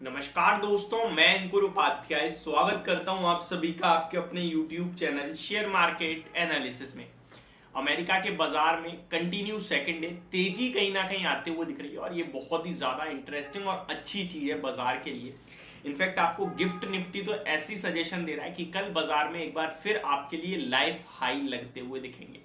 नमस्कार दोस्तों, मैं अंकुर उपाध्याय स्वागत करता हूं आप सभी का आपके अपने YouTube channel share market analysis में। अमेरिका के बाजार में कंटिन्यू सेकंड डे तेजी कहीं ना कहीं आते हुए दिख रही है और ये बहुत ही ज्यादा इंटरेस्टिंग और अच्छी चीज है बाजार के लिए। इनफैक्ट आपको गिफ्ट निफ्टी तो ऐसी सजेशन दे रहा है कि कल बाजार में एक बार फिर आपके लिए लाइफ हाई लगते हुए दिखेंगे।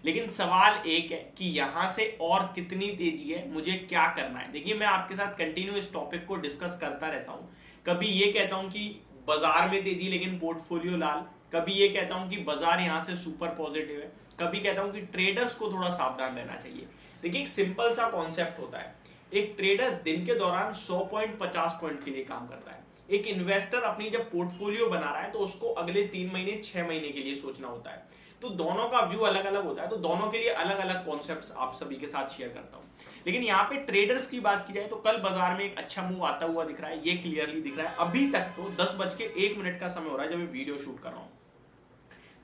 लेकिन सवाल एक है कि यहां से और कितनी तेजी है, मुझे क्या करना है। देखिए, मैं आपके साथ कंटिन्यू इस टॉपिक को डिस्कस करता रहता हूं। कभी ये कहता हूं कि बाजार में तेजी लेकिन पोर्टफोलियो लाल, कभी ये कहता हूं कि बाजार यहां से सुपर पॉजिटिव है, कभी कहता हूं कि ट्रेडर्स को थोड़ा सावधान रहना चाहिए। देखिए, एक सिंपल सा कॉन्सेप्ट होता है। एक ट्रेडर दिन के दौरान 100 पॉइंट 50 पॉइंट के लिए काम करता है। एक इन्वेस्टर अपनी जब पोर्टफोलियो बना रहा है तो उसको अगले 3 महीने 6 महीने के लिए सोचना होता है। तो दोनों का व्यू अलग अलग होता है, तो दोनों के लिए अलग अलग कॉन्सेप्ट्स आप सभी के साथ शेयर करता हूं। लेकिन यहाँ पे ट्रेडर्स की बात की जाए तो कल बाजार में एक अच्छा मूव आता हुआ दिख रहा है, ये क्लियरली दिख रहा है। अभी तक तो 10:01 का समय हो रहा है जब मैं वीडियो शूट कर रहा हूं।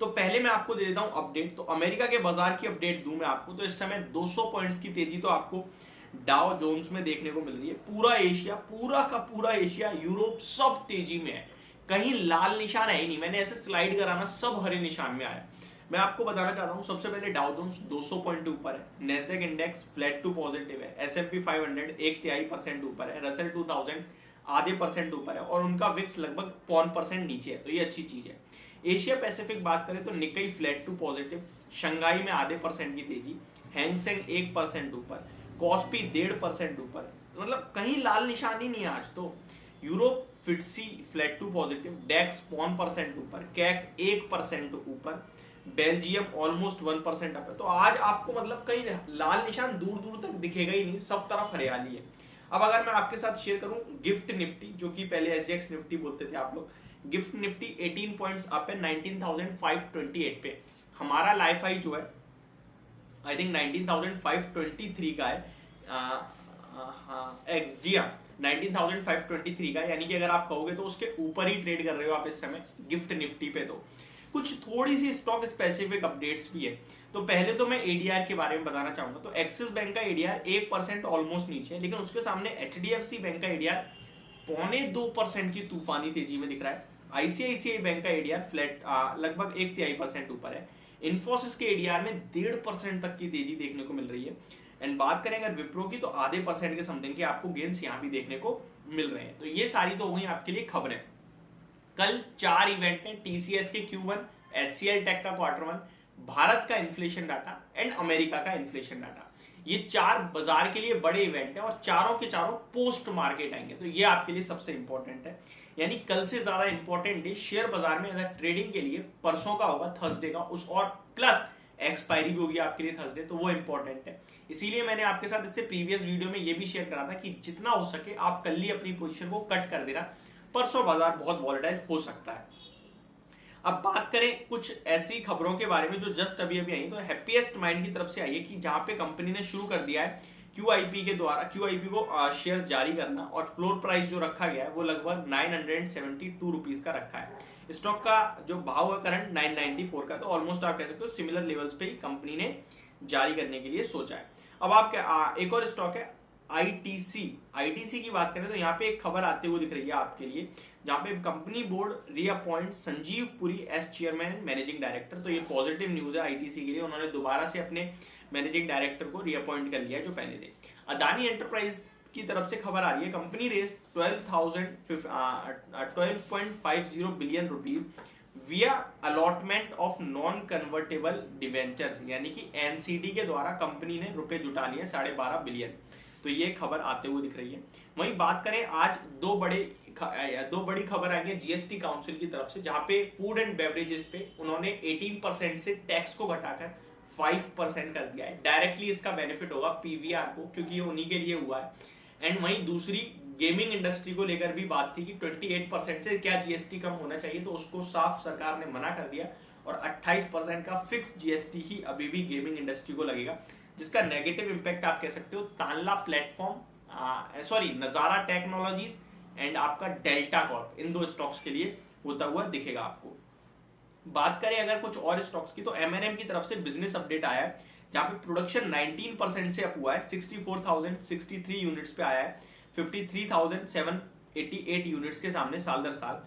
तो पहले मैं आपको दे देता हूं अपडेट। तो अमेरिका के बाजार की अपडेट दूं मैं आपको, तो इस समय 200 पॉइंट्स की तेजी तो आपको डाउ जोन्स में देखने को मिल रही है। पूरा एशिया, पूरा का पूरा एशिया, यूरोप सब तेजी में है। कहीं लाल निशान है ही नहीं। मैंने ऐसे स्लाइड कराना, सब हरे निशान में आया। मैं आपको बताना चाहता हूं, सबसे पहले डाउ जोन्स 200 पॉइंट के ऊपर है, Nasdaq index flat to positive है, S&P 500 1/3% ऊपर है, रसेल 2000 आधे % ऊपर है और उनका विक्स लगभग 0.5% नीचे है। तो ये अच्छी चीज है। एशिया पैसिफिक बात करें तो Nikkei flat to positive, Shanghai में आधे % की तेजी, हैंगसेंग 1% ऊपर, कॉस्पी 1.5% ऊपर। मतलब कहीं लाल निशान ही नहीं है आज तो। यूरोप फिटसी फ्लैट टू पॉजिटिव, डेक्स 1% ऊपर, कैक 1% ऊपर, बेल्जियम ऑलमोस्ट 1% अप है। तो आज आपको मतलब कहीं लाल निशान दूर दूर तक दिखेगा ही नहीं, सब तरफ हरियाली है। अब अगर मैं आपके साथ शेयर करूं गिफ्ट निफ्टी, जो कि पहले SGX निफ्टी बोलते थे आप लोग, गिफ्ट निफ्टी 18 पॉइंट्स अप है 19,528 पे। हमारा लाइफ हाई जो है आई थिंक 19,523 का है। जी हाँ, 19,523 का, यानी कि अगर आप कहोगे तो उसके ऊपर ही ट्रेड कर रहे हो आप इस समय गिफ्ट निफ्टी पे। तो कुछ थोड़ी सी स्टॉक स्पेसिफिक अपडेट्स भी है। तो पहले तो मैं एडीआर के बारे में बताना चाहूंगा। तो एक्सिस बैंक का एडीआर 1% ऑलमोस्ट नीचे है, लेकिन उसके सामने HDFC बैंक का एडीआर 0.25% की तूफानी तेजी में दिख रहा है। ICICI बैंक का एडीआर फ्लैट लगभग 1/3% ऊपर है। इन्फोसिस के एडीआर में 1.5% तक की तेजी देखने को मिल रही है। एंड बात करें अगर विप्रो की, तो आधे % के समथिंग के आपको गेन्स यहाँ भी देखने को मिल रहे हैं। तो ये सारी तो हो गई आपके लिए खबरें। कल 4 इवेंट हैं, TCS के Q1, HCL टेक का Q1, भारत का इन्फ्लेशन डाटा एंड अमेरिका का इन्फ्लेशन डाटा। ये 4 बाजार के लिए बड़े इवेंट हैं और चारों के चारों पोस्ट मार्केट आएंगे। तो ये आपके लिए सबसे इंपॉर्टेंट है। यानी कल से ज्यादा इंपॉर्टेंट डे शेयर बाजार में अगर ट्रेडिंग के लिए परसों का होगा, थर्सडे का, उस और प्लस एक्सपायरी भी होगी आपके लिए थर्सडे, तो वो इंपॉर्टेंट है। इसीलिए मैंने आपके साथ इससे प्रीवियस वीडियो में ये भी शेयर करा था कि जितना हो सके आप कल ही अपनी पोजीशन को कट कर देना, परसों बाजार बहुत वॉलेटाइल हो सकता है। अब बात करें कुछ ऐसी खबरों के बारे में जो जस्ट अभी अभी आई। तो हैप्पीएस्ट माइंड की तरफ से आई है कि जहां पे कंपनी ने शुरू कर दिया है QIP के द्वारा QIP को शेयर्स जारी करना, और फ्लोर प्राइस जो रखा गया है वो लगभग 972 रुपीज का रखा है। स्टॉक का जो भाव है करंट 994 का, तो ऑलमोस्ट आप कह सकते हो सिमिलर लेवल्स पे ही कंपनी ने जारी करने के लिए सोचा है। अब आप एक और स्टॉक है ITC की बात करें तो यहाँ पे एक खबर आते हुए दिख रही है आपके लिए, जहां पे company board reappoint Sanjiv Puri as chairman managing director. तो ये पॉजिटिव न्यूज है ITC के लिए। उन्होंने दोबारा से अपने मैनेजिंग डायरेक्टर को रीअपॉइंट कर लिया है जो पहले थे। अदानी एंटरप्राइज की तरफ से खबर आ रही है, कंपनी रेज 12.50 बिलियन रुपीज विया allotment of non convertible debentures, यानी कि NCD के द्वारा कंपनी ने रुपए जुटा लिए 12.5 बिलियन। तो ये खबर आते हुए दिख रही है। वहीं बात करें आज दो बड़ी खबर आई है GST काउंसिल की तरफ से, जहां पे फूड एंड बेवरेजेस पे उन्होंने 18% से टैक्स को घटाकर 5% कर दिया है। डायरेक्टली इसका बेनिफिट होगा PVR को, क्योंकि ये उन्हीं के लिए हुआ है। एंड वहीं दूसरी गेमिंग इंडस्ट्री को लेकर भी बात थी कि 28% से क्या GST कम होना चाहिए, तो उसको साफ सरकार ने मना कर दिया और 28% का फिक्स GST ही अभी भी गेमिंग इंडस्ट्री को लगेगा, जिसका नेगेटिव इंपैक्ट आप कह सकते हो तानला प्लेटफॉर्म, नजारा टेक्नोलॉजीज एंड आपका डेल्टा कॉर्प, इन 2 स्टॉक्स के लिए होता हुआ दिखेगा आपको। बात करें अगर कुछ और स्टॉक्स की, तो M&M की तरफ से बिजनेस अपडेट आया है, जहां पे प्रोडक्शन 19% से अप हुआ है, 64,063 यूनिट्स पे आया है, 53,7 88 यूनिट्स के सामने साल दर साल।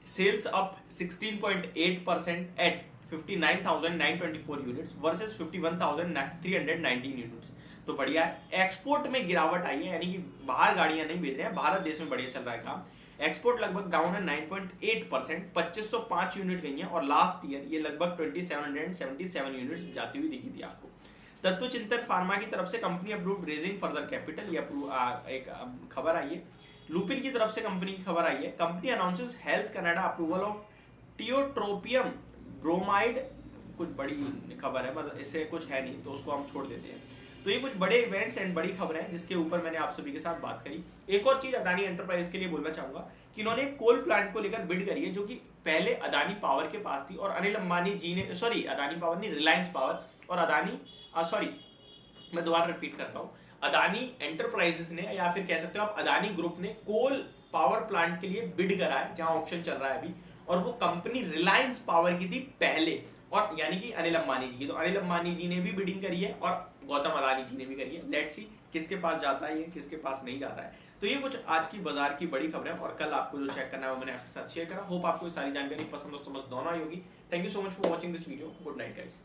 Sales up 16.8% at 59,924 units versus 51,319 units. तो बढ़िया है। एक्सपोर्ट में गिरावट आई है, यानी कि बाहर गाड़ियां नहीं भेज रहे हैं, भारत देश में बढ़िया चल रहा है काम। एक्सपोर्ट लगभग डाउन है 9.8%, 2505 यूनिट गई हैं, और लास्ट ईयर ये लगभग 2777 यूनिट्स जाती हुई दिखी थी आपको। तत्व चिंतन फार्मा की तरफ से company approved raising further capital, ये एक खबर आई है। लुपिन की तरफ से कंपनी की खबर आई है, company announces health Canada approval of tiotropium bromide. कुछ बड़ी खबर है, मतलब इससे कुछ है नहीं तो उसको हम छोड़ देते हैं। तो ये कुछ बड़े इवेंट्स एंड बड़ी खबरें हैं जिसके ऊपर मैंने आप सभी के साथ बात करी। एक और चीज अदानी एंटरप्राइज के लिए बोलना चाहूंगा कि इन्होंने कोल प्लांट को लेकर बिड करी है, जो कि पहले अदानी पावर के पास थी, और अनिल अंबानी जी ने, सॉरी अदानी पावर नहीं, रिलायंस पावर और अदानी, सॉरी मैं दोबारा रिपीट करता हूँ, अदानी एंटरप्राइजेस ने, या फिर कह सकते हो आप अदानी ग्रुप ने कोल पावर प्लांट के लिए बिड करा है, जहां ऑक्शन चल रहा है अभी, और वो कंपनी रिलायंस पावर की थी पहले, और यानी कि अनिल अंबानी जी की। तो अनिल अंबानी जी ने भी बिडिंग करी है और गौतम अदानी जी ने भी करी है। लेट्स सी किसके पास जाता है ये, किसके पास नहीं जाता है। तो ये कुछ आज की बाजार की बड़ी खबरें, और कल आपको जो चेक करना है वो मैंने आपके साथ शेयर करा। होप आपको ये सारी जानकारी पसंद और समझ दोनों आई होगी। Thank you so much for watching this video. Good night guys.